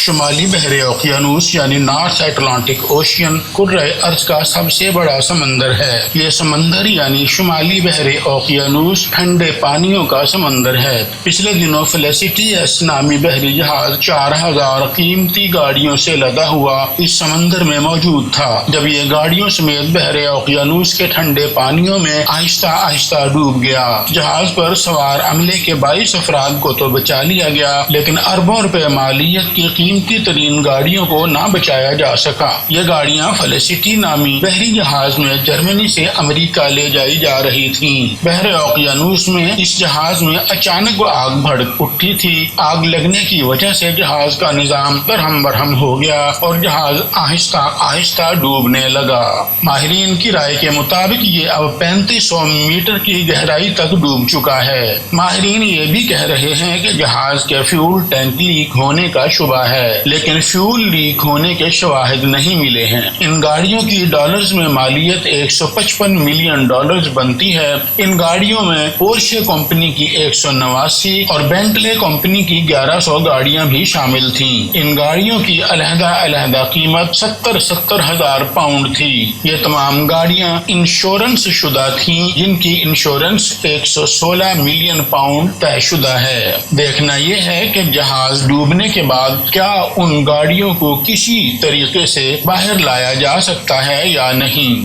شمالی بحر اوقیانوس یعنی نارتھ اٹلانٹک اوشین کرۂ ارض کا سب سے بڑا سمندر ہے۔ یہ سمندر یعنی شمالی بحر اوقیانوس ٹھنڈے پانیوں کا سمندر ہے۔ پچھلے دنوں فیلیسٹی ایس نامی بحری جہاز 4000 قیمتی گاڑیوں سے لدا ہوا اس سمندر میں موجود تھا۔ جب یہ گاڑیوں سمیت بحر اوقیانوس کے ٹھنڈے پانیوں میں آہستہ آہستہ ڈوب گیا۔ جہاز پر سوار عملے کے 22 افراد کو تو بچا لیا گیا، لیکن اربوں روپے مالیت کی قیمتی ترین گاڑیوں کو نہ بچایا جا سکا۔ یہ گاڑیاں فیلیسٹی نامی بحری جہاز میں جرمنی سے امریکہ لے جائی جا رہی تھیں۔ بحر اوقیانوس میں اس جہاز میں اچانک آگ بھڑک اٹھی تھی۔ آگ لگنے کی وجہ سے جہاز کا نظام درہم برہم ہو گیا اور جہاز آہستہ آہستہ ڈوبنے لگا۔ ماہرین کی رائے کے مطابق یہ اب 3500 میٹر کی گہرائی تک ڈوب چکا ہے۔ ماہرین یہ بھی کہہ رہے ہیں کہ جہاز کے فیول ٹینک لیک ہونے کا شبہ ہے، لیکن فیول لیک ہونے کے شواہد نہیں ملے ہیں۔ ان گاڑیوں کی ڈالرز میں مالیت $155 ملین بنتی ہے۔ ان گاڑیوں میں پورشے کمپنی کی 189 اور بینٹلے کمپنی کی 1100 گاڑیاں بھی شامل تھیں۔ ان گاڑیوں کی علیحدہ علیحدہ قیمت 70 ہزار پاؤنڈ تھی۔ یہ تمام گاڑیاں انشورنس شدہ تھیں، جن کی انشورنس 116 ملین پاؤنڈ طے شدہ ہے۔ دیکھنا یہ ہے کہ جہاز ڈوبنے کے بعد کیا ان گاڑیوں کو کسی طریقے سے باہر لایا جا سکتا ہے یا نہیں۔